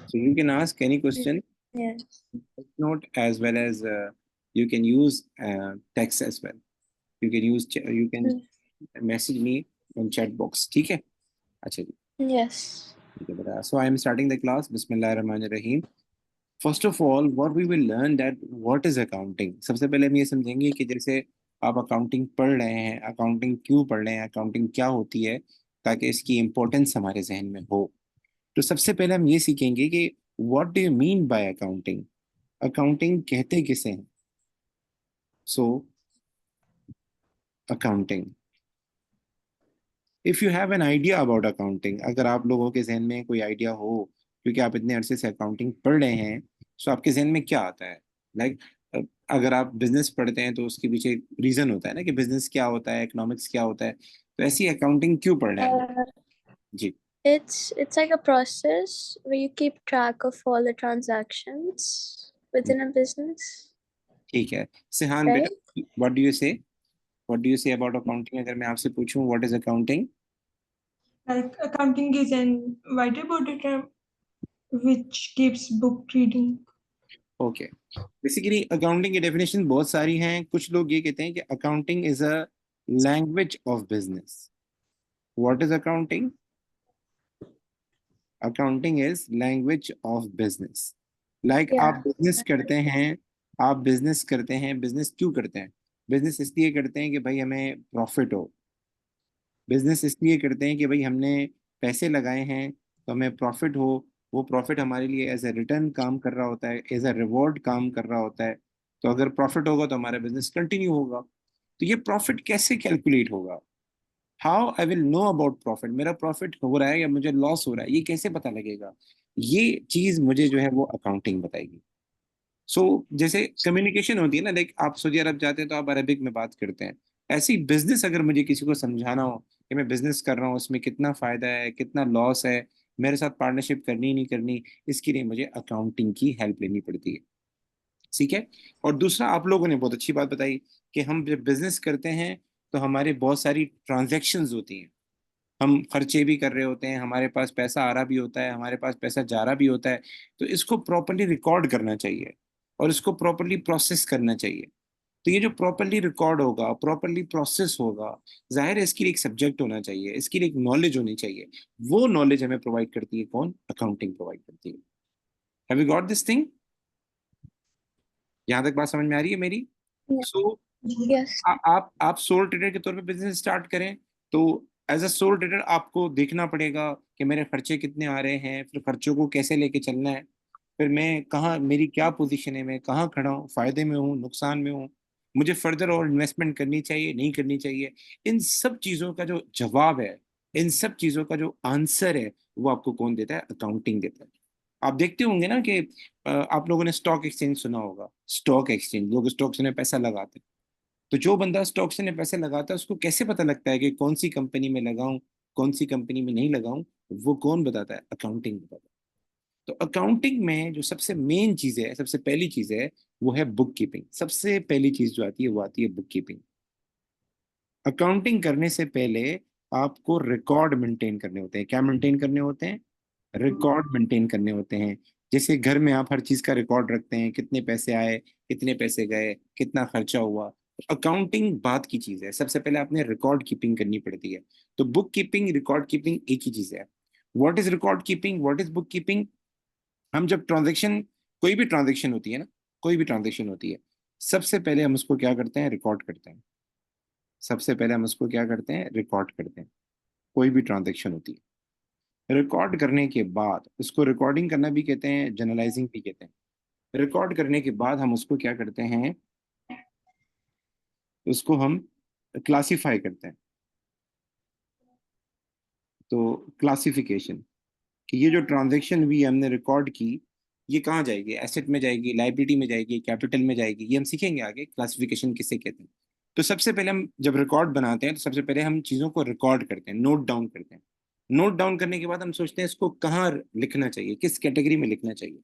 So you can ask any question, Yes. note as well as you can use text as well. You can message me on chat box. ठीक है? अच्छा जी, Yes. ठीक है बेटा. So I am starting the class. Bismillahirrahmanirrahim. First of all what we will learn that what is accounting. सबसे पहले हम ये समझेंगे कि जैसे आप अकाउंटिंग पढ़ रहे हैं, अकाउंटिंग क्यों पढ़ रहे हैं, अकाउंटिंग क्या होती है, ताकि इसकी इम्पोर्टेंस हमारे जहन में हो. तो सबसे पहले हम ये सीखेंगे कि what do you mean by accounting. Accounting कहते किसे हैं. So accounting, if you have an idea about accounting, अगर आप लोगों के जहन में कोई आइडिया हो, क्योंकि आप इतने अरसे से अकाउंटिंग पढ़ रहे हैं, तो आपके जहन में क्या आता है. लाइक अगर आप बिजनेस पढ़ते हैं तो उसके पीछे रीजन होता है ना कि बिजनेस क्या होता है, इकोनॉमिक्स क्या होता है. तो ऐसी अकाउंटिंग क्यों पढ़ रहे हैं हम. Uh, ji. it's like a process where you keep track of all the transactions within a business, ठीक है. Sheehan right? बेटा, व्हाट डू यू से, what do you say about accounting. अगर मैं आपसे पूछूं what is accounting. Like accounting is an wider body term which keeps book reading. Okay. Basically accounting की definition बहुत सारी हैं. कुछ लोग ये कहते हैं कि accounting is a language of business. What is accounting. Accounting is language of business. Like आप Yeah. बिजनेस करते हैं, आप बिजनेस करते हैं. बिजनेस क्यों करते हैं. बिजनेस इसलिए करते हैं कि भाई हमें प्रॉफिट हो. बिजनेस इसलिए करते हैं कि भाई हमने पैसे लगाए हैं तो हमें प्रॉफिट हो. वो प्रॉफिट हमारे लिए एज ए रिटर्न काम कर रहा होता है, एज ए रिवॉर्ड काम कर रहा होता है. तो अगर प्रॉफिट होगा तो हमारा बिजनेस कंटिन्यू होगा. तो ये प्रॉफिट कैसे कैलकुलेट होगा. How I will know about profit. मेरा प्रॉफिट हो रहा है या मुझे लॉस हो रहा है, ये कैसे पता लगेगा. ये चीज मुझे जो है वो अकाउंटिंग बताएगी. जैसे कम्युनिकेशन होती है ना, लाइक आप सऊदी अरब जाते हैं तो आप अरबिक में बात करते हैं. ऐसे ही बिजनेस अगर मुझे किसी को समझाना हो कि मैं बिजनेस कर रहा हूँ, उसमें कितना फायदा है, कितना लॉस है, मेरे साथ पार्टनरशिप करनी नहीं करनी, इसके लिए मुझे अकाउंटिंग की हेल्प लेनी पड़ती है. ठीक है. और दूसरा, आप लोगों ने बहुत अच्छी बात बताई कि हम जब बिजनेस करते हैं तो हमारे बहुत सारी ट्रांजैक्शंस होती हैं. हम खर्चे भी कर रहे होते हैं, हमारे पास पैसा आ रहा भी होता है, हमारे पास पैसा जा रहा भी होता है. तो इसको प्रॉपरली रिकॉर्ड करना चाहिए और इसको प्रॉपरली प्रोसेस करना चाहिए. तो ये जो प्रॉपरली रिकॉर्ड होगा, प्रॉपरली प्रोसेस होगा, जाहिर है इसके लिए एक सब्जेक्ट होना चाहिए, इसके लिए एक नॉलेज होनी चाहिए. वो नॉलेज हमें प्रोवाइड करती है कौन. अकाउंटिंग प्रोवाइड करती है. Have you got this thing. यहाँ तक बात समझ में आ रही है मेरी. Yeah. सो Yes. आप सोल ट्रेडर के तौर पे बिजनेस स्टार्ट करें तो एज अ सोल ट्रेडर आपको देखना पड़ेगा कि मेरे खर्चे कितने आ रहे हैं, फिर खर्चों को कैसे लेके चलना है, फिर मैं कहाँ, मेरी क्या पोजीशन है, मैं कहाँ खड़ा हूँ, फायदे में हूँ, नुकसान में हूँ, मुझे फर्दर और इन्वेस्टमेंट करनी चाहिए नहीं करनी चाहिए. इन सब चीज़ों का जो जवाब है, इन सब चीज़ों का जो आंसर है, वो आपको कौन देता है. अकाउंटिंग देता है. आप देखते होंगे ना कि आप लोगों ने स्टॉक एक्सचेंज सुना होगा. स्टॉक एक्सचेंज, लोग स्टॉक्स में पैसा लगाते हैं. तो जो बंदा स्टॉक्स में पैसे लगाता है उसको कैसे पता लगता है कि कौन सी कंपनी में लगाऊं, कौन सी कंपनी में नहीं लगाऊं. वो कौन बताता है. अकाउंटिंग बताता है. तो अकाउंटिंग में जो सबसे मेन चीज है, सबसे पहली चीज है, वो है बुक कीपिंग. सबसे पहली चीज जो आती है वो आती है बुक कीपिंग. अकाउंटिंग करने से पहले आपको रिकॉर्ड मेंटेन करने होते हैं. क्या मेंटेन करने होते हैं. रिकॉर्ड मेंटेन करने होते हैं. जैसे घर में आप हर चीज का रिकॉर्ड रखते हैं, कितने पैसे आए, कितने पैसे गए, कितना खर्चा हुआ. अकाउंटिंग बात की चीज है. सबसे पहले आपने रिकॉर्ड कीपिंग करनी पड़ती है. तो बुक कीपिंग, रिकॉर्ड कीपिंग एक ही चीज है. What is record keeping, what is book keeping. हम जब ट्रांजेक्शन, कोई भी ट्रांजेक्शन होती है ना, कोई भी ट्रांजेक्शन होती है, सबसे पहले हम उसको क्या करते हैं. रिकॉर्ड करते हैं. सबसे पहले हम उसको क्या करते हैं. रिकॉर्ड करते हैं. कोई भी ट्रांजेक्शन होती है, रिकॉर्ड करने के बाद, उसको रिकॉर्डिंग करना भी कहते हैं, जर्नलाइजिंग भी कहते हैं. रिकॉर्ड करने के बाद हम उसको क्या करते हैं. उसको हम क्लासिफाई करते हैं. तो क्लासिफिकेशन, कि ये जो ट्रांजैक्शन हुई हमने रिकॉर्ड की, ये कहाँ जाएगी. एसेट में जाएगी, लाइबिलिटी में जाएगी, कैपिटल में जाएगी, ये हम सीखेंगे आगे क्लासिफिकेशन किसे कहते हैं. तो सबसे पहले हम जब रिकॉर्ड बनाते हैं तो सबसे पहले हम चीज़ों को रिकॉर्ड करते हैं, नोट डाउन करते हैं. नोट डाउन करने के बाद हम सोचते हैं इसको कहाँ लिखना चाहिए, किस कैटेगरी में लिखना चाहिए.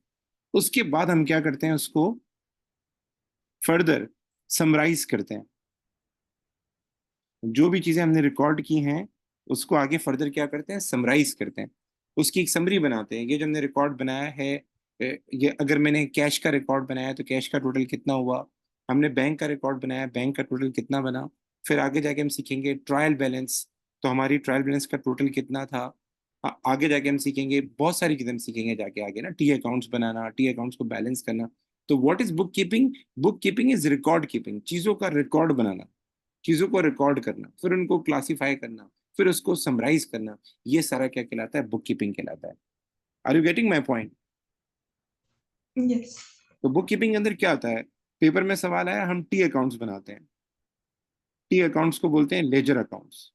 उसके बाद हम क्या करते हैं, उसको फर्दर समराइज करते हैं. जो भी चीजें हमने रिकॉर्ड की हैं उसको आगे फर्दर क्या करते हैं, समराइज करते हैं. उसकी एक समरी बनाते हैं। ये जो हमने रिकॉर्ड बनाया है, ये अगर मैंने कैश का रिकॉर्ड बनाया तो कैश का टोटल कितना हुआ, हमने बैंक का रिकॉर्ड बनाया, बैंक का टोटल कितना बना। फिर आगे जाके हम सीखेंगे ट्रायल बैलेंस, तो हमारी ट्रायल बैलेंस का टोटल कितना था। आगे जाके हम सीखेंगे बहुत सारी चीजें, हम सीखेंगे जाके आगे ना, टी अकाउंट्स बनाना, टी अकाउंट्स को बैलेंस करना। तो what is book keeping? Book keeping is record keeping, चीजों का रिकॉर्ड बनाना, चीजों को रिकॉर्ड करना, फिर उनको क्लासिफाई करना, फिर उसको समराइज करना। ये सारा क्या कहलाता है? बुक कीपिंग कहलाता है। Are you getting my point? Yes. तो बुक कीपिंग के अंदर क्या होता है? पेपर में सवाल आया, हम टी अकाउंट्स बनाते हैं। टी अकाउंट्स को बोलते हैं लेजर अकाउंट्स।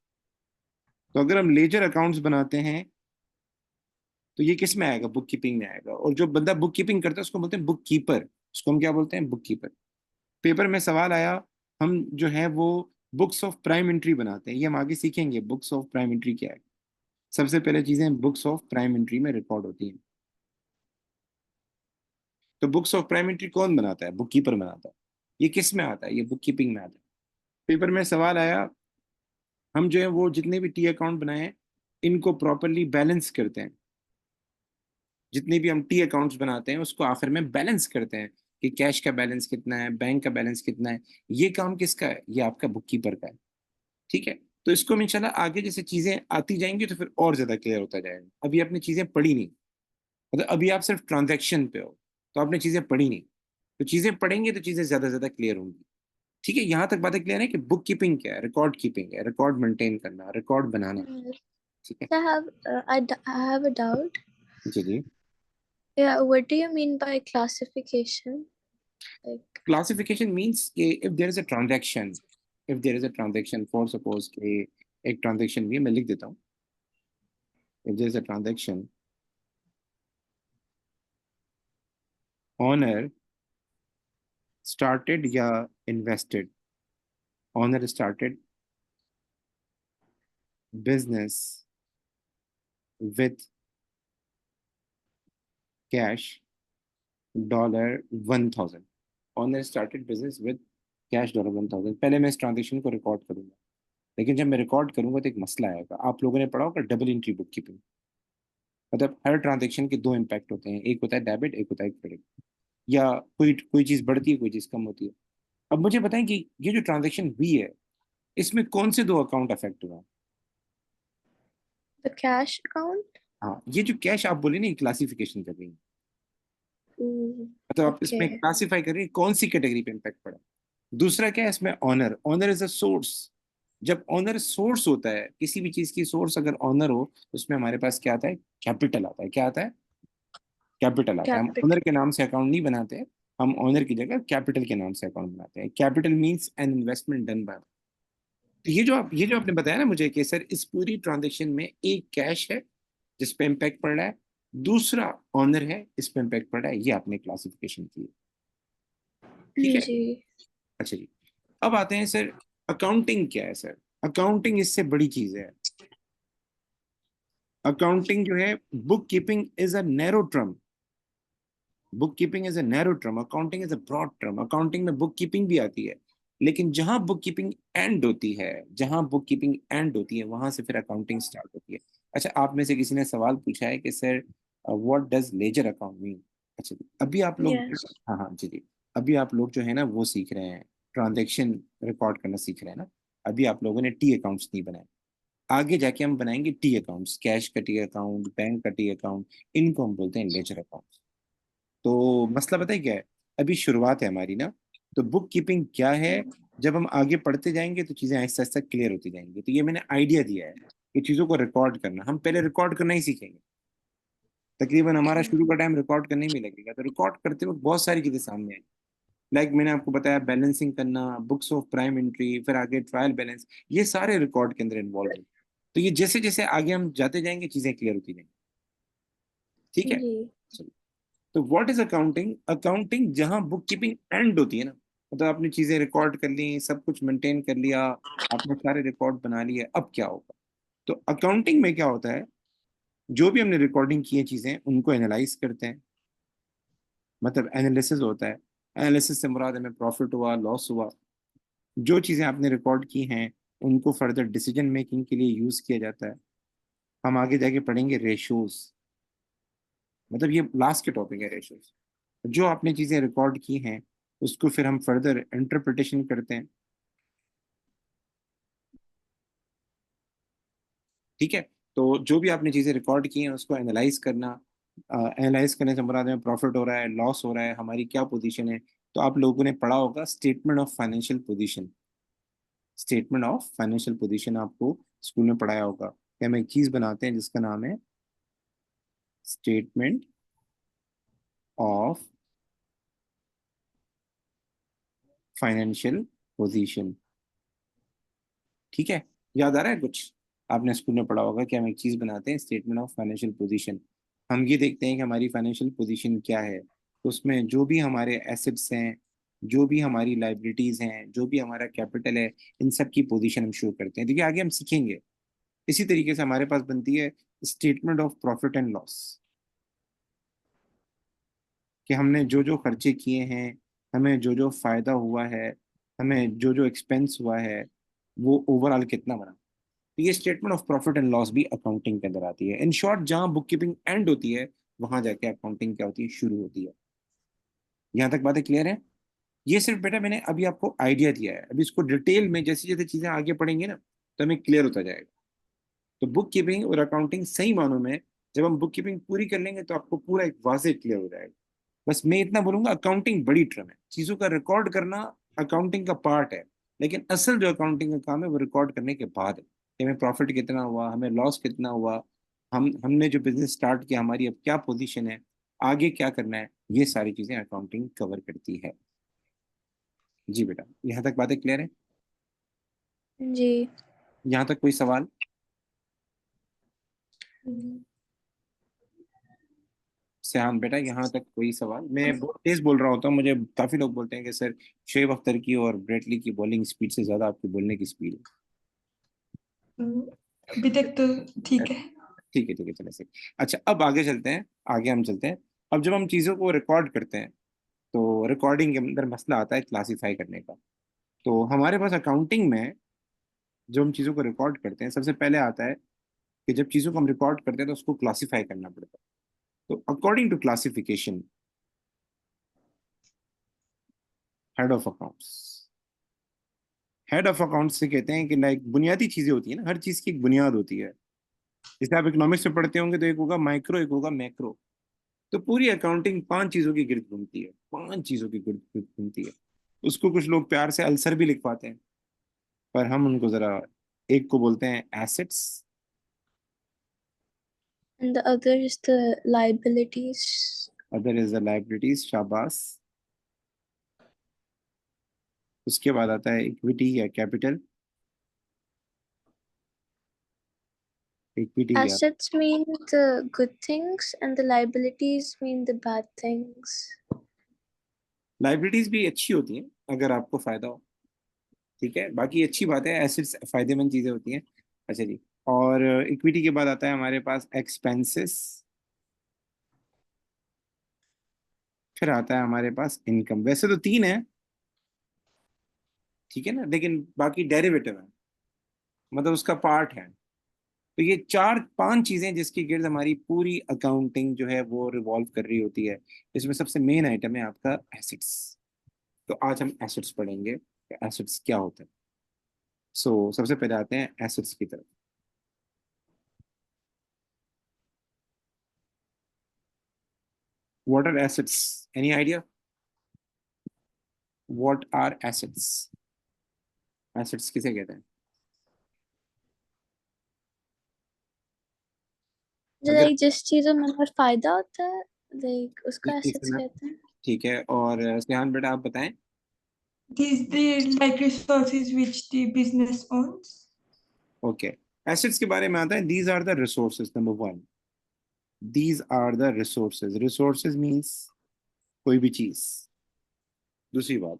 तो अगर हम लेजर अकाउंट्स बनाते हैं तो ये किस में आएगा? बुक कीपिंग में आएगा। और जो बंदा बुक कीपिंग करता है उसको बोलते हैं बुक कीपर। उसको हम क्या बोलते हैं? Book keeper. पेपर में सवाल आया, हम जो है वो बुक्स ऑफ प्राइम एंट्री बनाते हैं। ये हम आगे सीखेंगे बुक्स ऑफ प्राइम एंट्री क्या है। सबसे पहले चीजें बुक्स ऑफ प्राइम एंट्री में रिकॉर्ड होती हैं। तो बुक्स ऑफ प्राइम एंट्री कौन बनाता है? बुक कीपर बनाता है। ये किस में आता है? ये बुक कीपिंग में आता है। पेपर में सवाल आया, हम जो है वो जितने भी टी अकाउंट बनाए हैं इनको प्रॉपरली बैलेंस करते हैं। जितने भी हम टी अकाउंट्स बनाते हैं उसको आखिर में बैलेंस करते हैं कि कैश का बैलेंस कितना है, बैंक का बैलेंस कितना है। ये काम किसका है? ये आपका बुक कीपर का है। ठीक है। तो इसको हम इंशाल्लाह आगे जैसे चीजें आती जाएंगी तो फिर और ज्यादा क्लियर होता जाएगा। अभी आपने चीजें पढ़ी नहीं, मतलब अभी आप सिर्फ ट्रांजैक्शन पे हो, तो आपने चीजें पढ़ी नहीं। तो चीजें पढ़ेंगे तो चीजें ज्यादा ज्यादा क्लियर होंगी। ठीक है, यहाँ तक बातें क्लियर है कि बुक कीपिंग क्या है, रिकॉर्ड कीपिंग है, रिकॉर्ड मेंटेन करना, रिकॉर्ड बनाना। Yes. ठीक है। I have a doubt. जी जी। Yeah, what do you mean by classification? Like, classification means if there is a transaction, if there is a transaction for suppose के एक transaction भी है, मैं लिख देता हूँ। If there is a transaction, owner started या invested, owner started business with cash $1,000। Owner started business with cash $1,000। पहले मैं इस ट्रांजेक्शन को रिकॉर्ड करूंगा, लेकिन जब मैं रिकॉर्ड करूंगा तो एक मसला आएगा। आप लोगों ने पढ़ा होगा डबल एंट्री बुक कीपिंग। मतलब हर ट्रांजेक्शन के दो इम्पैक्ट होते हैं, एक होता है डेबिट, एक होता है क्रेडिट। या कोई कोई चीज बढ़ती है, कोई चीज कम होती है। अब मुझे बताएं कि ये जो ट्रांजेक्शन हुई है इसमें कौन से दो अकाउंट अफेक्ट हुआ? the cash account? हाँ, ये जो कैश आप बोले ना, क्लासिफिकेशन कर रही है, Mm, मतलब आप इसमें okay. क्लासिफाई कर रही है कौन सी कैटेगरी पे इम्पैक्ट पड़ा। दूसरा क्या है इसमें? Owner. Owner is a source. जब ऑनर सोर्स होता है, किसी भी चीज की सोर्स अगर ऑनर हो तो उसमें हमारे पास क्या आता है? कैपिटल आता है। क्या आता है? कैपिटल आता है। हम Capital. ऑनर के नाम से अकाउंट नहीं बनाते हैं, हम ऑनर की जगह कैपिटल के नाम से अकाउंट बनाते हैं। Capital means an investment done by. तो ये जो आपने बताया ना मुझे कि सर इस पूरी ट्रांजेक्शन में एक कैश है जिस पे इम्पैक्ट पड़ रहा है, दूसरा ऑनर है इस पे इम्पैक्ट पड़ रहा है, ये आपने क्लासिफिकेशन की है। ठीक है। जी. अच्छा जी। अब आते हैं सर, अकाउंटिंग क्या है सर? अकाउंटिंग इससे बड़ी चीज है। अकाउंटिंग जो है, book keeping is a narrow term. Book keeping is a narrow term, accounting is a broad term. Accounting में बुक कीपिंग भी आती है, लेकिन जहां बुक कीपिंग एंड होती है, जहां बुक कीपिंग एंड होती है वहां से फिर अकाउंटिंग स्टार्ट होती है। अच्छा, आप में से किसी ने सवाल पूछा है कि sir what does ledger account mean? अच्छा जी, अभी आप लोग, Yes. हाँ हाँ जी जी, अभी आप लोग जो है ना वो सीख रहे हैं, ट्रांजेक्शन रिकॉर्ड करना सीख रहे हैं ना। अभी आप लोगों ने टी अकाउंट्स नहीं बनाए, आगे जाके हम बनाएंगे टी अकाउंट्स, कैश का टी अकाउंट, बैंक का टी अकाउंट, इनको हम बोलते हैं लेजर अकाउंट। तो मसला पता है क्या है? अभी शुरुआत है हमारी ना। तो बुक कीपिंग क्या है, जब हम आगे पढ़ते जाएंगे तो चीजें आहिस्ता आहिस्ता क्लियर होती जाएंगी। तो ये मैंने आइडिया दिया है कि चीजों को रिकॉर्ड करना, हम पहले रिकॉर्ड करना ही सीखेंगे। तकरीबन हमारा Okay. शुरू का टाइम रिकॉर्ड करने में लगेगा। तो रिकॉर्ड करते वक्त बहुत सारी चीजें सामने आएंगी। लाइक मैंने आपको बताया बैलेंसिंग करना, बुक्स ऑफ प्राइम एंट्री, फिर आगे ट्रायल बैलेंस, ये सारे रिकॉर्ड के अंदर इन्वॉल्व है। तो ये जैसे जैसे आगे हम जाते जाएंगे चीजें क्लियर होती जाएंगी। ठीक है। जी. तो व्हाट इज अकाउंटिंग? अकाउंटिंग जहां बुक कीपिंग एंड होती है ना, मतलब आपने चीजें रिकॉर्ड कर ली, सब कुछ मेंटेन कर लिया, आपने सारे रिकॉर्ड बना लिए, अब क्या होगा? तो अकाउंटिंग में क्या होता है, जो भी हमने रिकॉर्डिंग की है चीजें उनको एनालाइज करते हैं, मतलब एनालिसिस होता है। एनालिसिस से मुराद हमें प्रॉफिट हुआ, लॉस हुआ। जो चीजें आपने रिकॉर्ड की हैं उनको फर्दर डिसीजन मेकिंग के लिए यूज किया जाता है। हम आगे जाके पढ़ेंगे रेशोज, मतलब ये लास्ट के टॉपिक है रेशोज। जो आपने चीजें रिकॉर्ड की हैं उसको फिर हम फर्दर इंटरप्रिटेशन करते हैं, ठीक है। तो जो भी आपने चीजें रिकॉर्ड की हैं उसको एनालाइज करना, एनालाइज करने से मुराद है प्रॉफिट हो रहा है, लॉस हो रहा है, हमारी क्या पोजीशन है। तो आप लोगों ने पढ़ा होगा statement of financial position, statement of financial position आपको स्कूल में पढ़ाया होगा कि हम एक चीज बनाते हैं जिसका नाम है स्टेटमेंट ऑफ फाइनेंशियल पोजीशन, ठीक है। याद आ रहा है कुछ? आपने स्कूल में पढ़ा होगा कि हम एक चीज बनाते हैं स्टेटमेंट ऑफ फाइनेंशियल पोजीशन। हम ये देखते हैं कि हमारी फाइनेंशियल पोजीशन क्या है, तो उसमें जो भी हमारे एसेट्स हैं, जो भी हमारी लाइबिलिटीज हैं, जो भी हमारा कैपिटल है, इन सब की पोजीशन हम शो करते हैं। देखिए आगे हम सीखेंगे। इसी तरीके से हमारे पास बनती है statement of profit and loss, कि हमने जो जो खर्चे किए हैं, हमें जो जो फायदा हुआ है, हमें जो जो एक्सपेंस हुआ है, वो ओवरऑल कितना बना। तो ये statement of profit and loss भी अकाउंटिंग के अंदर आती है। इन शॉर्ट जहां बुक कीपिंग एंड होती है वहां जाके अकाउंटिंग क्या होती है, शुरू होती है। यहाँ तक बातें क्लियर है? ये सिर्फ बेटा मैंने अभी आपको आइडिया दिया है, अभी इसको डिटेल में जैसे जैसे चीजें आगे पढ़ेंगे ना तो हमें क्लियर होता जाएगा। तो बुक कीपिंग और अकाउंटिंग सही मानों में जब हम बुक कीपिंग पूरी कर लेंगे तो आपको पूरा एक वाजे क्लियर हो जाएगा। बस मैं इतना बोलूंगा, अकाउंटिंग बड़ी टर्म है, चीजों का रिकॉर्ड करना अकाउंटिंग का पार्ट है, लेकिन असल जो अकाउंटिंग का काम है वो रिकॉर्ड करने के बाद है कि हमें प्रॉफिट कितना हुआ, हमें लॉस कितना हुआ, हमने जो बिजनेस स्टार्ट किया हमारी अब क्या पोजीशन है, आगे क्या करना है, ये सारी चीजें अकाउंटिंग कवर करती है। जी बेटा, यहाँ तक बातें क्लियर है? जी। यहाँ तक कोई सवाल? सेहान बेटा यहाँ तक कोई सवाल? मैं बहुत तेज बोल रहा होता हूँ, मुझे काफी लोग बोलते हैं कि सर शोएब अख्तर की और ब्रेटली की बॉलिंग स्पीड से ज्यादा आपकी बोलने की स्पीड अभी तक तो ठीक है। है। ठीक है चले सही। अच्छा अब आगे चलते हैं, आगे हम चलते हैं। अब जब हम चीज़ों को रिकॉर्ड करते हैं तो रिकॉर्डिंग के अंदर मसला आता है क्लासीफाई करने का। तो हमारे पास अकाउंटिंग में जो हम चीज़ों को रिकॉर्ड करते हैं सबसे पहले आता है कि जब चीज़ों को हम रिकॉर्ड करते हैं तो उसको क्लासीफाई करना पड़ता है। तो according to classification, head of accounts, head of accounts से कहते हैं कि लाइक बुनियादी चीज़ें होती है ना, हर चीज़ की एक बुनियाद होती है। जैसे आप इकोनॉमिक्स में पढ़ते होंगे तो एक होगा माइक्रो, एक होगा मैक्रो। तो पूरी अकाउंटिंग पांच चीजों की गिरद घूमती है, पांच चीजों की गिरद गिरद घूमती है। उसको कुछ लोग प्यार से अल्सर भी लिखवाते हैं, पर हम उनको जरा, एक को बोलते हैं assets, And the other is the liabilities. Other is the liabilities, शाबाश। उसके बाद आता है इक्विटी या कैपिटल, इक्विटी या Assets mean the good things, and the liabilities mean the bad things. Liabilities भी अच्छी होती हैं अगर आपको फायदा हो, ठीक है, बाकी अच्छी बात है, एसेट्स फायदेमंद चीजें होती हैं। अच्छा जी, और इक्विटी के बाद आता है हमारे पास एक्सपेंसेस, फिर आता है हमारे पास इनकम। वैसे तो तीन है, ठीक है ना, लेकिन बाकी डेरिवेटिव है, मतलब उसका पार्ट है। तो ये चार पांच चीजें जिसकी गिर्द हमारी पूरी अकाउंटिंग जो है वो रिवॉल्व कर रही होती है। इसमें सबसे मेन आइटम है आपका एसेट्स। तो आज हम एसेट्स पढ़ेंगे, एसेट्स क्या होते हैं। सबसे पहले आते हैं एसेट्स की तरफ। What are assets? Any idea? What are assets? Assets किसे कहते हैं? अगर Like जिस चीजों में हमें फायदा होता है, like उसको एक assets मिनट, कहते हैं. ठीक है, और स्नेहान बेटा आप बताएं। These the like resources which the business owns. Okay, assets के बारे में आता है, these are the resources, number one, these are the resources. Resources means कोई भी चीज। दूसरी बात,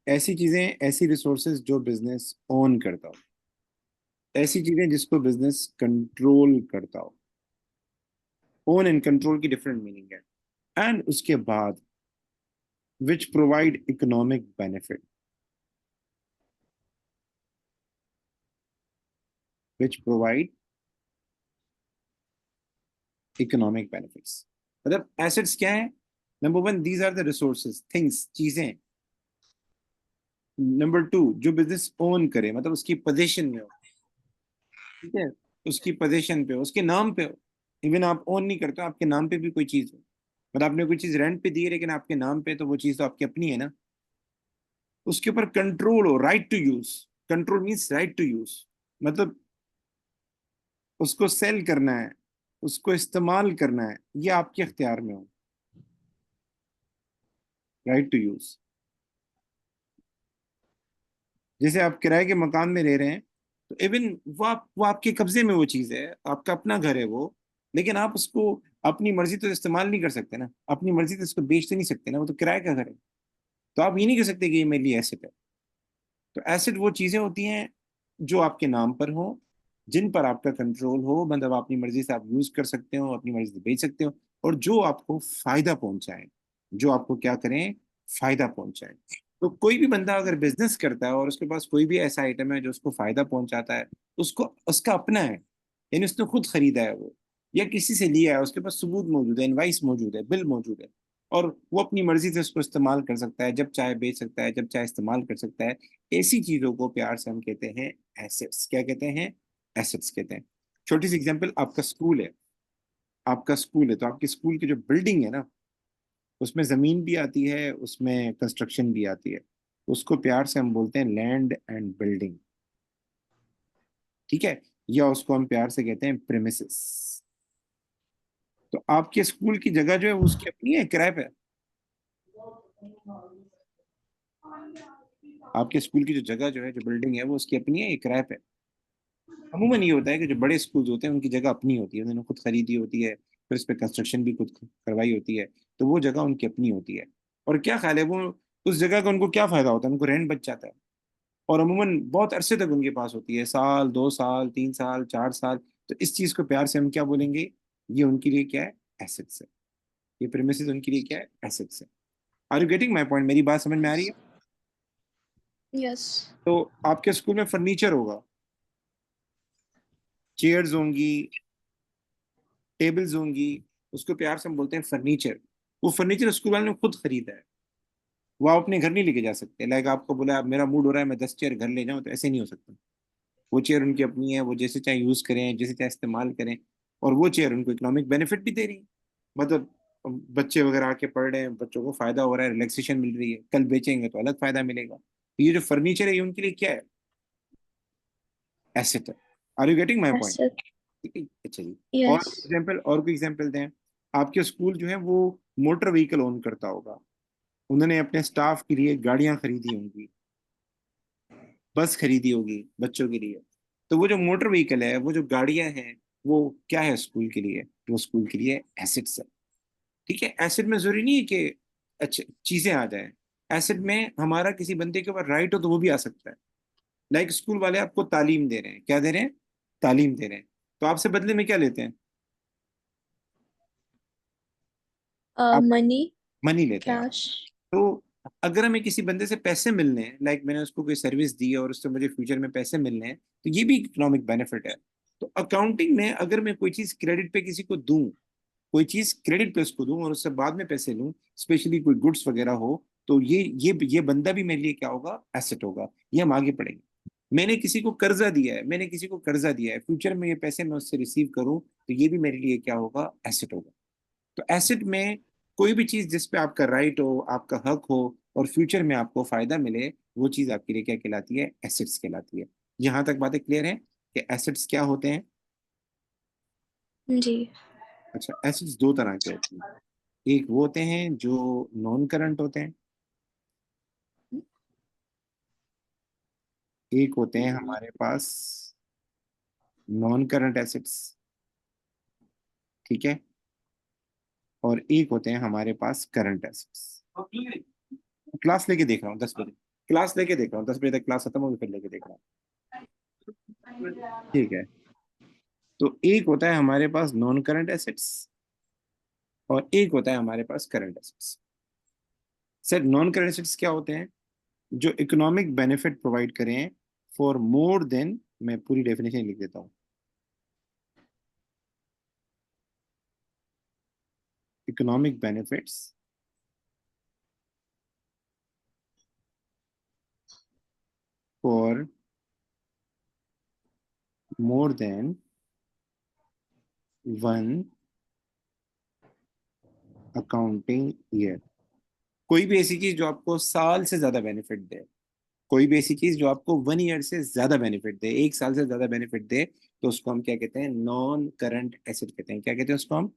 ऐसी चीजें, ऐसी रिसोर्सेज जो बिजनेस ओन करता हो, ऐसी चीजें जिसको बिजनेस कंट्रोल करता हो। ओन एंड कंट्रोल की डिफरेंट मीनिंग है। एंड उसके बाद which provide economic benefit, which provide economic benefits. मतलब एसेट्स क्या है? Number one, these are the resources, things, चीजें। नंबर टू, जो बिजनेस ओन करे, मतलब उसकी पोजीशन में हो, ठीक है, उसकी पोजीशन पे हो, उसके नाम पे हो। इवन आप ओन नहीं करते हो, आपके नाम पे भी कोई चीज हो, मतलब आपने कोई चीज रेंट पे दी है लेकिन आपके नाम पे, तो वो चीज तो आपकी अपनी है ना। उसके ऊपर कंट्रोल हो, right to use. Control means right to use, मतलब उसको सेल करना है, उसको इस्तेमाल करना है, ये आपके इख्तियार में हो, राइट टू यूज। जैसे आप किराए के मकान में रह रहे हैं, तो इवन वो आपके कब्जे में वो चीज है, आपका अपना घर है वो, लेकिन आप उसको अपनी मर्जी तो इस्तेमाल नहीं कर सकते ना, अपनी मर्जी तो इसको बेच तो नहीं सकते ना, वो तो किराए का घर है। तो आप ये नहीं कह सकते कि ये मेरे लिए एसेट है। तो एसेट वो चीजें होती हैं जो आपके नाम पर हो, जिन पर आपका कंट्रोल हो, मतलब अपनी मर्जी से आप यूज कर सकते हो, अपनी मर्जी से बेच सकते हो, और जो आपको फायदा पहुंचाए, जो आपको क्या करें, फायदा पहुंचाए। तो कोई भी बंदा अगर बिजनेस करता है और उसके पास कोई भी ऐसा आइटम है जो उसको फायदा पहुंचाता है, उसको उसका अपना है, यानी उसने खुद खरीदा है वो, या किसी से लिया है, उसके पास सबूत मौजूद है, इनवाइस मौजूद है, बिल मौजूद है, और वो अपनी मर्जी से उसको इस्तेमाल कर सकता है, जब चाहे बेच सकता है, जब चाहे इस्तेमाल कर सकता है। ऐसी चीजों को प्यार से हम कहते हैं एसेट्स। क्या कहते हैं? एसेट्स कहते हैं। छोटी सी एग्जांपल, आपका स्कूल है, आपका स्कूल है, तो आपके स्कूल की जो बिल्डिंग है ना, उसमें जमीन भी आती है, उसमें कंस्ट्रक्शन भी आती है, उसको प्यार से हम बोलते हैं लैंड एंड बिल्डिंग, ठीक है, या उसको हम प्यार से कहते हैं प्रेमिसेस। तो आपके स्कूल की जगह जो है वो उसकी अपनी है, किराए पे? आपके स्कूल की जो जगह जो है, जो बिल्डिंग है, वो उसकी अपनी है, ये किराए पे? अमूमन ये होता है कि जो बड़े स्कूल होते हैं उनकी जगह अपनी होती है, उन्होंने खुद खरीदी होती है, फिर इस पे कंस्ट्रक्शन भी खुद करवाई होती है, तो वो जगह उनकी अपनी होती है। और क्या ख्याल है, वो उस जगह का उनको क्या फायदा होता है? उनको रेंट बच जाता है, और अमूमन बहुत अरसे तक उनके पास होती है, साल, 2 साल, 3 साल, 4 साल। तो इस चीज को प्यार से हम क्या बोलेंगे? ये उनके लिए क्या है? एसेट्स है। ये प्रीमिसेस उनके लिए क्या है? एसेट्स है। Are you getting my point? मेरी बात समझ में आ रही है? Yes. तो आपके स्कूल में फर्नीचर होगा, चेयर्स होंगी, टेबल्स होंगी, उसको प्यार से हम बोलते हैं फर्नीचर। वो फर्नीचर स्कूल वाले ने खुद खरीदा है, वो आप अपने घर नहीं लेके जा सकते। लाइक आपको बोला अब मेरा मूड हो रहा है मैं 10 चेयर घर ले जाऊं, तो ऐसे नहीं हो सकता। वो चेयर उनकी अपनी है, वो जैसे चाहे यूज करें, जैसे चाहे इस्तेमाल करें, और वो चेयर उनको इकोनॉमिक बेनिफिट भी दे रही है। मतलब बच्चे वगैरह आके पढ़ रहे हैं, बच्चों को फायदा हो रहा है, रिलैक्सेशन मिल रही है, कल बेचेंगे तो अलग फायदा मिलेगा। तो ये जो फर्नीचर है ये उनके लिए क्या है? एसेट है। Are you getting my point? Asset. ठीक है, अच्छा जी। Yes. और कोई एग्जांपल दें। आपके स्कूल जो है वो मोटर व्हीकल ओन करता होगा, उन्होंने अपने स्टाफ के लिए गाड़ियां खरीदी होंगी, बस खरीदी होगी बच्चों के लिए। तो वो जो मोटर व्हीकल है, वो जो गाड़ियां हैं, वो क्या है स्कूल के लिए? वो स्कूल के लिए एसेट्स है। ठीक है, एसेट में जरूरी नहीं है कि अच्छे चीजें आ जाए। एसेट में हमारा किसी बंदे के ऊपर राइट हो तो वो भी आ सकता है। लाइक स्कूल वाले आपको तालीम दे रहे हैं, क्या दे रहे हैं? तालीम दे रहे हैं, तो आपसे बदले में क्या लेते हैं? आप Money, मनी लेते हैं। cash. तो अगर हमें किसी बंदे से पैसे मिलने हैं, लाइक मैंने उसको कोई सर्विस दी है और उससे मुझे फ्यूचर में पैसे मिलने हैं, तो ये भी इकोनॉमिक बेनिफिट है। तो अकाउंटिंग में अगर मैं कोई चीज क्रेडिट पे किसी को दूं, कोई चीज क्रेडिट पे उसको दूं और उससे बाद में पैसे लूं, स्पेशली कोई गुड्स वगैरह हो, तो ये बंदा भी मेरे लिए क्या होगा? एसेट होगा। ये हम आगे पढ़ेंगे। मैंने किसी को कर्जा दिया है, मैंने किसी को कर्जा दिया है, फ्यूचर में ये पैसे मैं उससे रिसीव करूं, तो ये भी मेरे लिए क्या होगा? एसेट होगा। तो एसेट में कोई भी चीज जिस पे आपका राइट हो, आपका हक हो, और फ्यूचर में आपको फायदा मिले, वो चीज आपके लिए क्या कहलाती है? एसेट्स कहलाती है। यहां तक बातें क्लियर है कि एसेट्स क्या होते हैं? जी. अच्छा, एसेट्स दो तरह के होते हैं। एक वो होते हैं जो नॉन करंट होते हैं, एक होते हैं हमारे पास नॉन करंट एसेट्स, ठीक है, और एक होते हैं हमारे पास करंट एसेट्स। क्लास लेके देख रहा हूँ 10 बजे, क्लास लेके देख रहा हूँ 10 बजे तक क्लास खत्म होगी फिर लेके देख रहा हूँ, ठीक है। तो एक होता है हमारे पास नॉन करंट एसेट्स, और एक होता है हमारे पास current assets. Sir, non current assets क्या होते हैं? जो इकोनॉमिक बेनिफिट प्रोवाइड करें फॉर मोर देन, मैं पूरी डेफिनेशन लिख देता हूँ। economic benefits for more than one accounting year. कोई भी ऐसी चीज जो आपको साल से ज्यादा बेनिफिट दे, कोई भी ऐसी चीज जो आपको 1 ईयर से ज्यादा बेनिफिट दे, 1 साल से ज्यादा बेनिफिट दे, तो उसको हम क्या कहते हैं? नॉन करंट एसेट कहते हैं। क्या कहते हैं उसको हम?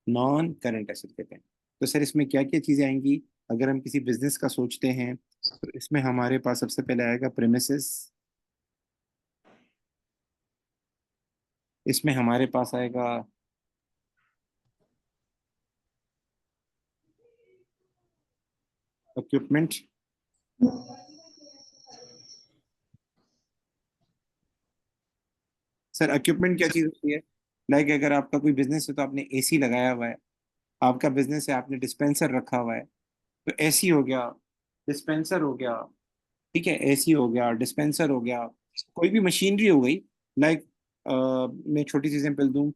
नॉन करंट एसेट कहते हैं। तो सर इसमें क्या क्या चीजें आएंगी? अगर हम किसी बिजनेस का सोचते हैं तो इसमें हमारे पास सबसे पहले आएगा प्रेमिसेस, इसमें हमारे पास आएगा इक्विपमेंट, सर इक्विपमेंट क्या चीज होती है? लाइक अगर आपका कोई बिजनेस है तो आपने एसी लगाया हुआ है, आपका बिजनेस है आपने डिस्पेंसर रखा हुआ है, तो एसी हो गया, डिस्पेंसर हो गया, ठीक है, एसी हो गया, डिस्पेंसर हो गया, कोई भी मशीनरी हो गई। लाइक मैं छोटी सी एग्जांपल दूं,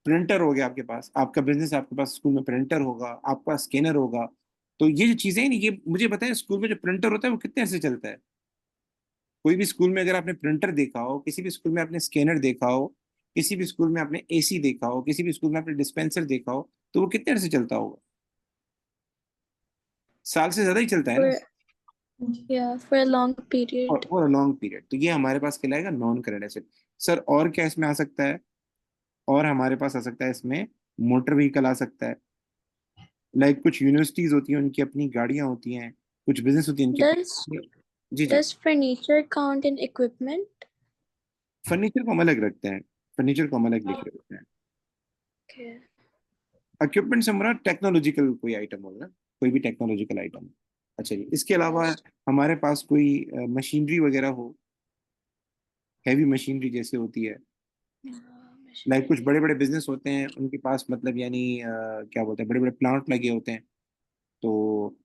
प्रिंटर हो गया आपके पास, आपका बिजनेस, आपके पास स्कूल में प्रिंटर होगा, आपका स्कैनर होगा। तो ये जो चीजें हैं, ये मुझे बताएं, स्कूल में जो प्रिंटर होता है वो कितने ऐसे चलता है? कोई भी स्कूल में अगर आपने प्रिंटर देखा हो, किसी भी स्कूल में आपने स्कैनर देखा हो, किसी भी स्कूल में आपने एसी देखा हो, किसी भी स्कूल में आपने डिस्पेंसर देखा हो, तो वो कितने देर से चलता होगा? साल से ज्यादा ही चलता है ना, For yeah, for a long period. For a long period. तो ये हमारे पास कहलाएगा नॉन करंट एसेट। सर और क्या इसमें आ सकता है? और हमारे पास आ सकता है इसमें मोटर व्हीकल आ सकता है। लाइक कुछ यूनिवर्सिटीज होती हैं, उनकी अपनी गाड़ियां होती हैं, कुछ बिजनेस होती है उनकी Does अपनी। जी जी। does furniture count in equipment? Furniture को हम अलग रखते हैं, फर्नीचर को हम अलग लिख रखते हैं। Okay. इक्विपमेंट से हमारा टेक्नोलॉजिकल कोई आइटम होगा, कोई भी टेक्नोलॉजिकल आइटम। अच्छा जी, इसके अलावा Yes. हमारे पास कोई मशीनरी वगैरह हो, हैवी मशीनरी जैसे होती है। लाइक कुछ Machinery. बड़े बड़े बिजनेस होते हैं उनके पास, मतलब यानी क्या बोलते हैं, बड़े बड़े प्लांट लगे होते हैं, तो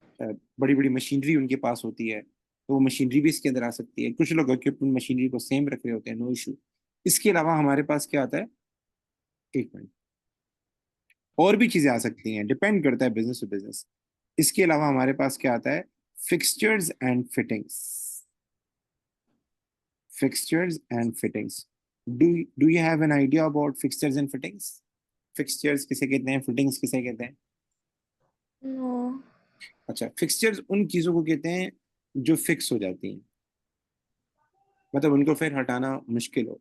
बड़ी बड़ी मशीनरी उनके पास होती है, तो वो मशीनरी भी इसके अंदर आ सकती है। कुछ लोग इक्विपमेंट मशीनरी को सेम रख रहे होते हैं, नो इशू। इसके अलावा हमारे पास क्या आता है? एक मिनट, और भी चीजें आ सकती हैं, डिपेंड करता है बिजनेस टू बिजनेस। इसके अलावा हमारे पास क्या आता है? Fixtures and fittings, fixtures and fittings. Do you have an idea about fixtures and fittings? Fixtures किसे कहते हैं, फिटिंग्स किसे कहते हैं? No. अच्छा, फिक्सचर्स उन चीजों को कहते हैं जो फिक्स हो जाती हैं, मतलब उनको फिर हटाना मुश्किल हो।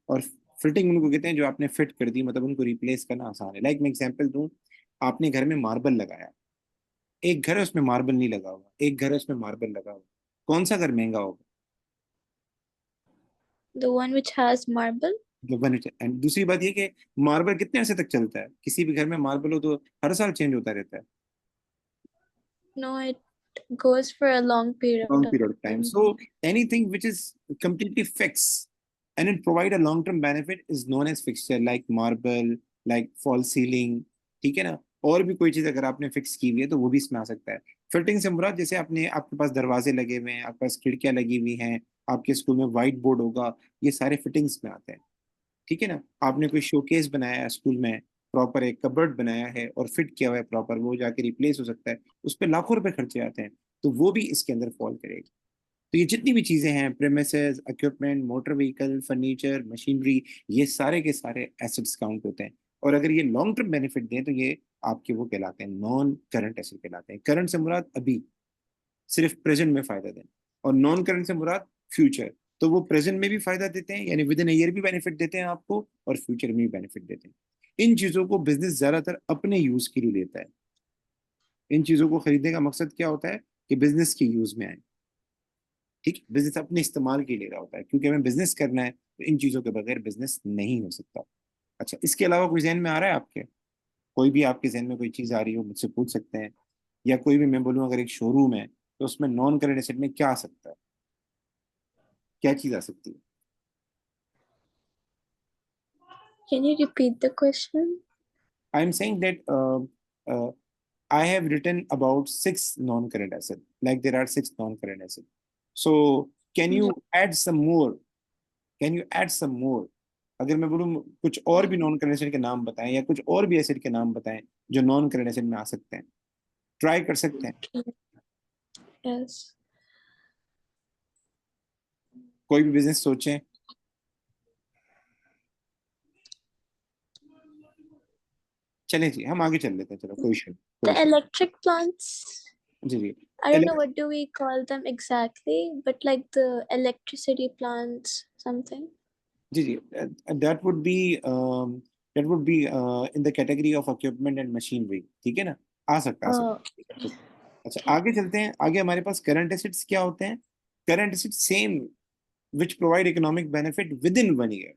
और फिटिंग उनको कहते हैं जो आपने फिट कर दी, मतलब उनको रिप्लेस करना आसान है। लाइक मैं एग्जांपल दूं, आपने घर में मार्बल लगाया, एक घर है उसमें मार्बल नहीं लगा हुआ, एक घर है उसमें मार्बल लगा हुआ, कौन सा घर महंगा होगा? The one which has marble? And दूसरी बात ये कि मार्बल कितने अरसे तक चलता है? किसी भी घर में मार्बल हो तो हर साल चेंज होता रहता है, No, it goes for a long period long of period of time. time. So anything which is completely fixed and it provide a long term benefit is known as fixture, like marble, like false ceiling, ठीक है ना? और भी कोई चीज अगर आपने fix की हुई है तो वो भी इसमें आ सकता है। फिटिंग से मुराद जैसे आपने, आपके पास दरवाजे लगे हुए हैं, आपके पास खिड़कियां लगी हुई हैं, आपके स्कूल में व्हाइट बोर्ड होगा, ये सारे फिटिंग्स में आते हैं, ठीक है ना? आपने कोई शोकेस बनाया है स्कूल में, प्रॉपर एक कबर्ड बनाया है और फिट किया हुआ है प्रॉपर, वो जाके रिप्लेस हो सकता है, उस पर लाखों रुपए खर्चे आते हैं, तो वो भी इसके अंदर फॉल करेगी। तो ये जितनी भी चीजें हैं, premises, equipment, motor vehicle, furniture, machinery, ये सारे के सारे एसेट्स काउंट होते हैं। और अगर ये लॉन्ग टर्म बेनिफिट दें तो ये आपके वो कहलाते हैं नॉन करंट एसेट कहलाते हैं। करंट से मुराद अभी सिर्फ प्रेजेंट में फायदा दें, और नॉन करंट से मुराद फ्यूचर। तो वो प्रेजेंट में भी फायदा देते हैं, यानी विद इन ईयर भी बेनिफिट देते हैं आपको, और फ्यूचर में भी बेनिफिट देते हैं। इन चीजों को बिजनेस ज्यादातर अपने यूज के लिए लेता है। इन चीजों को खरीदने का मकसद क्या होता है? कि बिजनेस के यूज में आए, ठीक है, बिजनेस अपने इस्तेमाल के लिए रहा होता है, क्योंकि हमें बिजनेस करना है तो इन चीजों के बगैर बिजनेस नहीं हो सकता। अच्छा, इसके अलावा कोई जहन में आ रहा है आपके? कोई भी आपके जहन में कोई चीज आ रही हो मुझसे पूछ सकते हैं। या कोई भी, मैं बोलूँ अगर एक शोरूम है तो उसमें नॉन करंट एसेट में क्या आ सकता है, क्या चीज आ सकती है? Can you repeat the question? I am saying that I have written about 6 non-current assets. Like there are 6 non-current assets. So can you Yeah. add some more? Can you add some more? अगर मैं बोलूँ कुछ और भी non current asset के नाम बताएं, या कुछ और भी एसेट के नाम बताएं जो नॉन करंट एसेट में आ सकते हैं, ट्राई कर सकते हैं। Yes. कोई भी बिजनेस सोचें। चले जी, हम आगे चल लेते हैं, चलो कोई इशू The electric plants, जी जी। I don't know what do we call them exactly, but like the electricity plants, something. जी जी, that would be in the category of equipment and machinery, ठीक है ना, आ सकता है, आ Oh, सकता है। अच्छा आगे चलते हैं, आगे हमारे पास करंट एसेट्स क्या होते हैं? Current assets same which provide economic benefit with in 1 year,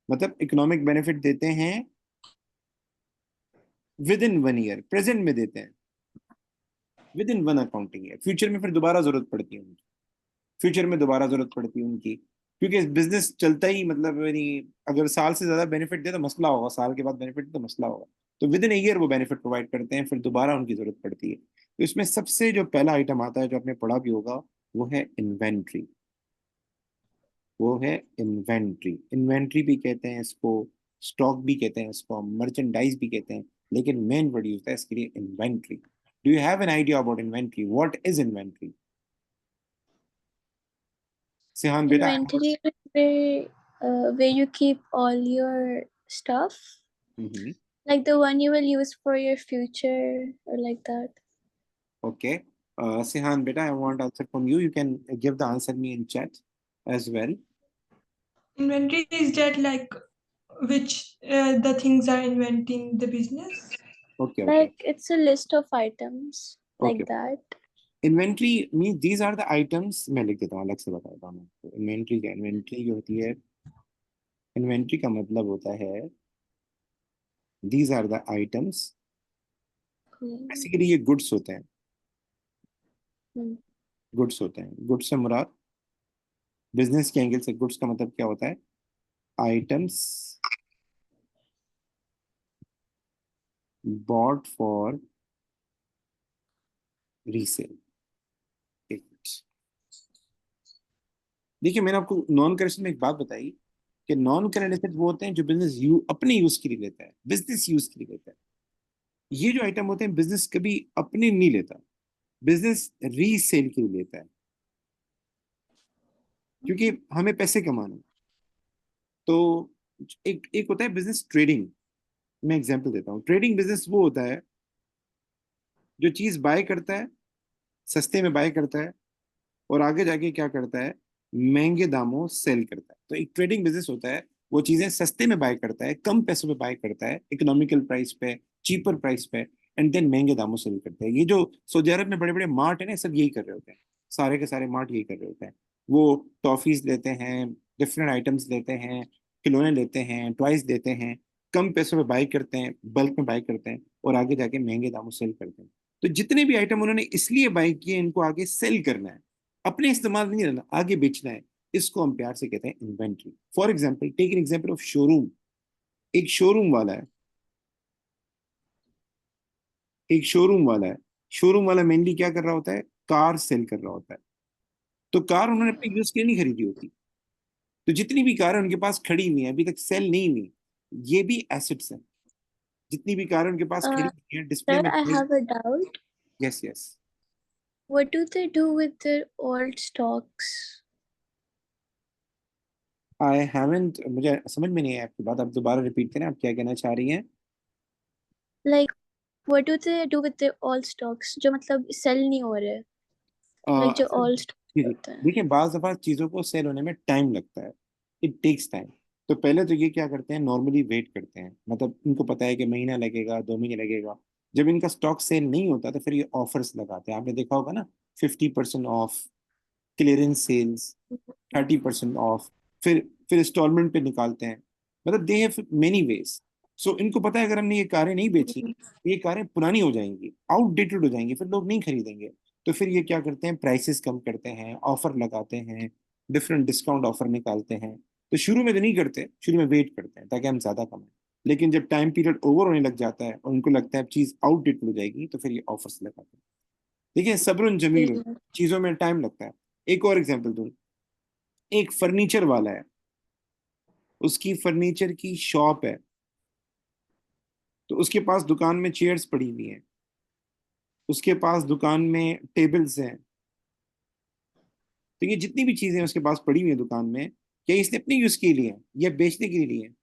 मतलब इकोनॉमिक बेनिफिट देते हैं विद इन 1 ईयर, प्रेजेंट में देते हैं with in 1 accounting year, future में फिर दोबारा जरूरत पड़ती है उनकी, फ्यूचर में दोबारा जरूरत पड़ती है उनकी, क्योंकि बिजनेस चलता ही, मतलब यानी अगर साल से ज्यादा बेनिफिट दे तो मसला होगा, साल के बाद बेनिफिट दे तो मसला होगा, तो विद इन ईयर वो बेनिफिट प्रोवाइड करते हैं, फिर दोबारा उनकी जरूरत पड़ती है। तो इसमें सबसे जो पहला आइटम आता है, जो आपने पढ़ा भी होगा, वो है इन्वेंट्री। वो है इन्वेंट्री। इन्वेंट्री भी कहते हैं इसको, स्टॉक भी कहते हैं इसको, मर्चेंडाइज भी कहते हैं, लेकिन मेन वर्ड यूज है इसके लिए inventory. Do you have an idea about inventory? What is inventory? Sheehan बेटा। inventory where you keep all your stuff, hmm, like the one you will use for your future or like that. okay. Sihan beta, I want answer from you. You can give the answer me in chat as well. Inventory is that like which the things are inventing the business. Okay, okay, Like it's a list of items okay. like that. Inventory means these are the items। मैं लिख देता हूँ, अलग से बताता हूँ आपको। Inventory क्या, इन्वेंट्री जो होती है, इन्वेंट्री का मतलब होता है these are the items। Hmm. Basically ये गुड्स होते हैं, Hmm. गुड्स होते हैं। गुड्स से मुराद, बिजनेस के एंगल से गुड्स का मतलब क्या होता है? Items bought for resale. देखिए मैंने आपको नॉन करेंट में एक बात बताई कि नॉन करेंट एसेट वो होते हैं जो बिजनेस अपने यूज के लिए लेता है, बिजनेस यूज के लिए लेता है। ये जो आइटम होते हैं बिजनेस कभी अपने नहीं लेता, बिजनेस रीसेल के लिए लेता है, क्योंकि हमें पैसे कमाने हैं। तो एक एक होता है बिजनेस ट्रेडिंग। मैं एग्जांपल देता हूँ। ट्रेडिंग बिजनेस वो होता है जो चीज बाय करता है, सस्ते में बाय करता है, और आगे जाके क्या करता है, महंगे दामों सेल करता है। तो एक ट्रेडिंग बिजनेस होता है, वो चीजें सस्ते में बाय करता है, कम पैसों में बाय करता है, इकोनॉमिकल प्राइस पे, चीपर प्राइस पे, एंड देन महंगे दामों सेल करता है। ये जो सऊदी अरब में बड़े बड़े मार्ट है ना, सब यही कर रहे होते हैं, सारे के सारे मार्ट यही कर रहे होते हैं। वो टॉफीज लेते हैं, डिफरेंट आइटम्स लेते हैं, खिलौने लेते हैं, टॉयज लेते हैं, कम पैसों में बाय करते हैं, बल्क में बाय करते हैं, और आगे जाके महंगे दामों सेल करते हैं। तो जितने भी आइटम उन्होंने इसलिए बाय किए, इनको आगे सेल करना है, अपने इस्तेमाल नहीं रहना, आगे बेचना है। इसको हम प्यार से कहते हैं inventory. For example, take an example of showroom. एक शोरूम वाला है, एक शोरूम वाला है, शोरूम वाला मेनली क्या कर रहा होता है? कार सेल कर रहा होता है। तो कार उन्होंने अपने यूज के लिए नहीं खरीदी होती। तो जितनी भी कार उनके पास खड़ी हुई है, अभी तक सेल नहीं हुई, ये भी एसेट्स हैं। जितनी भी कार उनके पास खड़ी Uh, हुई है, डिस्प्ले Sir, में। I have a doubt. Yes yes. What do they do with their old stocks? I haven't, मुझे समझ में नहीं है आपकी बात, आप दोबारा रिपीट करें, आप क्या कहना चाह रही हैं? Like, what do they do with their old stocks? जो मतलब sell नहीं हो रहे, like जो अच्छा, old जी stocks जी। होते हैं. देखिए बाज दफा चीजों को सेल होने में टाइम लगता है, इट टेक्स टाइम। तो पहले तो ये क्या करते हैं, नॉर्मली वेट करते हैं, मतलब इनको पता है कि महीना लगेगा, 2 महीने लगेगा। जब इनका स्टॉक सेल नहीं होता तो फिर ये ऑफर्स लगाते हैं, आपने देखा होगा ना, 50% ऑफ, क्लियरेंस सेल्स, 30% ऑफ, फिर इंस्टॉलमेंट पे निकालते हैं। मतलब दे हैव मेनी वेज। सो इनको पता है अगर हमने ये कारें नहीं बेची, ये कारें पुरानी हो जाएंगी, आउटडेटेड हो जाएंगी, फिर लोग नहीं खरीदेंगे। तो फिर ये क्या करते हैं, प्राइसेस कम करते हैं, ऑफर लगाते हैं, डिफरेंट डिस्काउंट ऑफर निकालते हैं। तो शुरू में तो नहीं करते, शुरू में वेट करते हैं ताकि हम ज्यादा कमाएं। लेकिन जब टाइम पीरियड ओवर होने लग जाता है और उनको लगता है अब चीज आउटडेटेड हो जाएगी, तो फिर ये ऑफर्स लगाते हैं। देखिए सब्र जमील, Okay. चीजों में टाइम लगता है। एक और एग्जांपल दूं। एक फर्नीचर वाला है, उसकी फर्नीचर की शॉप है, तो उसके पास दुकान में चेयर्स पड़ी हुई हैं, उसके पास दुकान में टेबल्स हैं। तो ये जितनी भी चीजें उसके पास पड़ी हुई है दुकान में, क्या इसने अपने यूज के लिए है या बेचने के लिए है?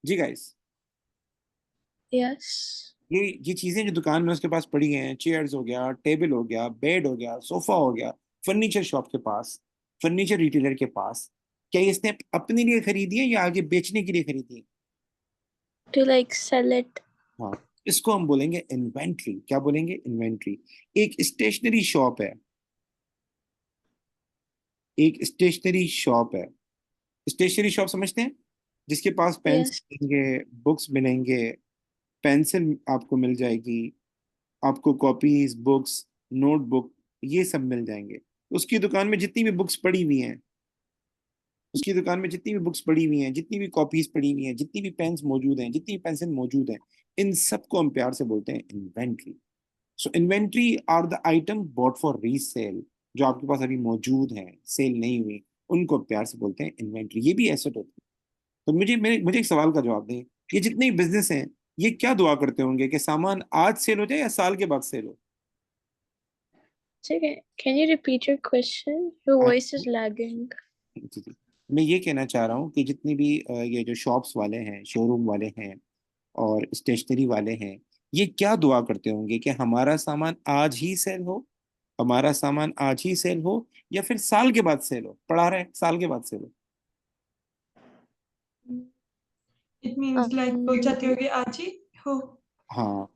जी गाइस, Yes. ये चीजें जो दुकान में उसके पास पड़ी हैं, चेयर्स हो गया, टेबल हो गया, बेड हो गया, सोफा हो गया, फर्नीचर शॉप के पास, फर्नीचर रिटेलर के पास, क्या ये इसने अपने लिए खरीदी है या आगे बेचने के लिए खरीदी है? To like sell it. हाँ, इसको हम बोलेंगे इन्वेंट्री। क्या बोलेंगे? इन्वेंट्री। एक स्टेशनरी शॉप है, एक स्टेशनरी शॉप है। स्टेशनरी शॉप समझते हैं? जिसके पास पेन्स Yes. मिलेंगे, बुक्स मिलेंगे, पेंसिल आपको मिल जाएगी, आपको कॉपीज, बुक्स, नोटबुक, ये सब मिल जाएंगे। उसकी दुकान में जितनी भी बुक्स पड़ी हुई हैं, उसकी दुकान में जितनी भी बुक्स पड़ी हुई हैं, जितनी भी कॉपीज पड़ी हुई हैं, जितनी भी पेन्स मौजूद हैं, जितनी भी पेंसिल मौजूद हैं, इन सबको हम प्यार से बोलते हैं inventory. So inventory are the item bought for resale, जो आपके पास अभी मौजूद हैं, सेल नहीं हुई, उनको प्यार से बोलते हैं इन्वेंट्री। ये भी एसेट होती है। तो मुझे एक सवाल का जवाब दें, ये जितने बिजनेस हैं, ये क्या दुआ करते होंगे कि सामान आज सेल हो जाए या साल के बाद सेल हो? Okay. Can you repeat your question? Your हाँ, voice is lagging. जी जी। मैं ये कहना चाह रहा हूँ कि जितनी भी ये जो शॉप्स वाले हैं, शोरूम वाले हैं और स्टेशनरी वाले हैं, ये क्या दुआ करते होंगे कि हमारा सामान आज ही सेल हो, हमारा सामान आज ही सेल हो, या फिर साल के बाद सेल हो, पढ़ा रहे हैं साल के बाद सेल हो। It means like वो Um, चाहते हो कि आज ही हो। हाँ,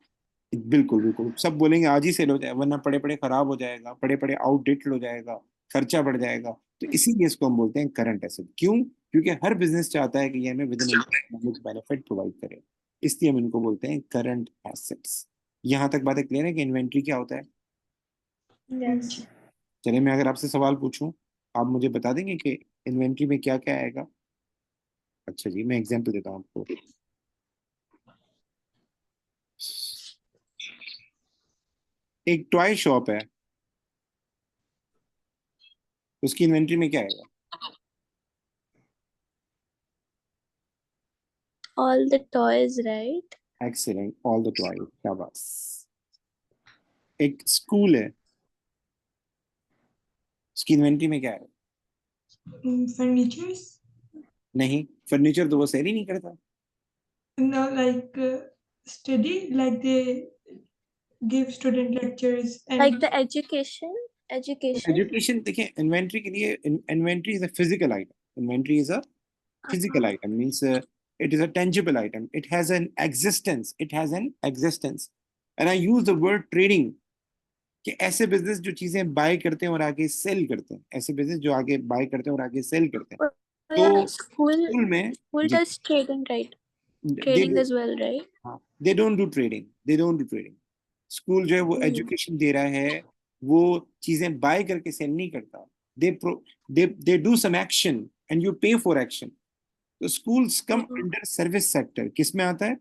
बिल्कुल बिल्कुल, सब बोलेंगे आज ही सेल हो जाए, वरना पड़े पड़े खराब हो जाएगा, पड़े पड़े आउटडेटेड हो जाएगा, खर्चा बढ़ जाएगा। तो इसीलिए इसको हम बोलते हैं करंट एसेट। क्यों? क्योंकि हर बिजनेस चाहता है कि ये हमें विद इन बेनिफिट प्रोवाइड करे, इसलिए हम इनको बोलते हैं करंट एसेट्स। यहाँ तक बातें क्लियर है कि इन्वेंट्री क्या होता है? yes. चलिए, मैं अगर आपसे सवाल पूछूं, आप मुझे बता देंगे कि इन्वेंट्री में क्या क्या आएगा? अच्छा जी, मैं एग्जांपल देता हूँ आपको। एक टॉय शॉप है, उसकी इन्वेंट्री में क्या आएगा? All the toys, right? Excellent, all the toy, शाबाश। एक स्कूल है, उसकी इन्वेंट्री में क्या है? Furnitures? नहीं, फर्नीचर तो वो सेल ही नहीं करता। No, like study, like they give student lectures and Like the education. Education. Education, देखिए इन्वेंट्री के लिए, inventory is a physical item. Inventory is a physical item, means it is a tangible item, it has an existence, it has an existence. And I use the word trading, कि ऐसे business जो चीजें bye करते हैं और आगे cell करते हैं, ऐसे बिजनेस जो आगे बाय करते हैं और आगे सेल करते हैं। Oh, yeah, तो school स्कूल में, जी, does trading, right? They Trading as well, right? हाँ, they don't do trading, they don't do trading. School जो है वो Mm. एजुकेशन दे रहा है, वो चीजें बाय करके सेल नहीं करता। They they do some action and you pay for action. तो schools come Uh, under service sector. किस में आता है?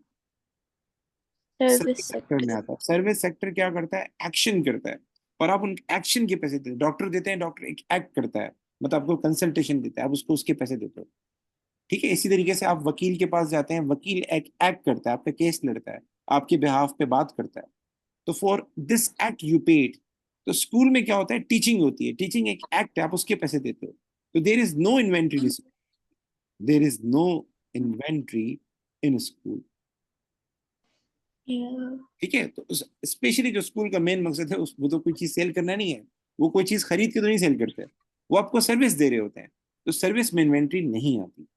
service सर्विस सेक्टर में sector. आता है। सर्विस सेक्टर क्या करता है? एक्शन करता है, और आप उन एक्शन के पैसे देते हैं। डॉक्टर देते हैं, डॉक्टर एक एक्ट करता है, मतलब आपको कंसल्टेशन देता है, आप उसको उसके पैसे देते हो। ठीक है, इसी तरीके से आप वकील के पास जाते हैं, वकील एक एक्ट करता है, आपका केस लड़ता है, आपके बिहाफ पे बात करता है। तो for this act you paid. तो स्कूल में क्या होता है? टीचिंग होती है, टीचिंग एक एक्ट है, आप उसके पैसे देते हो। तो there is no inventory, there is no inventory in school. Yeah. ठीक है, तो स्पेशली जो स्कूल का मेन मकसद है, वो तो कोई चीज सेल करना नहीं है, वो कोई चीज खरीद के तो नहीं सेल करते, वो आपको सर्विस दे रहे होते हैं। तो सर्विस में इन्वेंट्री नहीं आती।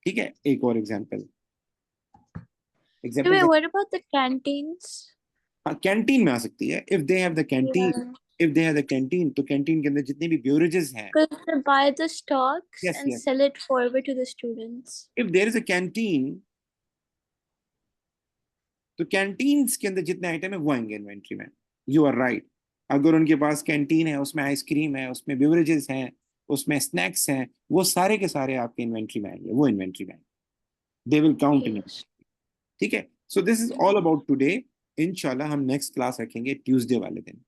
ठीक है, एक और example, Wait, example. what about the canteens? हाँ, कैंटीन में आ सकती है, if they have the canteen. Yeah. If they have the canteen, तो कैंटीन के अंदर जितने भी बेवरेजेस हैं। Because they buy the stocks yes and yes, sell it forward to the students. If there is a canteen, तो canteens के अंदर जितने आइटम है वो आएंगे इन्वेंट्री में। You are right. अगर उनके पास कैंटीन है, उसमें आइसक्रीम है, उसमें बेवरेजेस हैं, उसमें स्नैक्स हैं, वो सारे के सारे आपके इन्वेंट्री में आएंगे, वो इन्वेंट्री में आएंगे, they will count in. Yes. ठीक है, so this is all about today. इंशाल्लाह हम नेक्स्ट क्लास रखेंगे ट्यूसडे वाले दिन।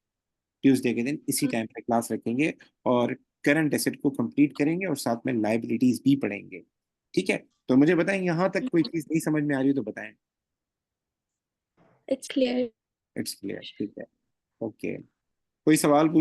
ट्यूसडे के दिन इसी टाइम पे क्लास रखेंगे और करंट एसेट को कंप्लीट करेंगे और साथ में लाइबिलिटीज भी पढ़ेंगे। ठीक है, तो मुझे बताएं यहाँ तक कोई चीज नहीं समझ में आ रही हो तो बताएं। It's clear. इट्स क्लियर, ठीक है, ओके। कोई सवाल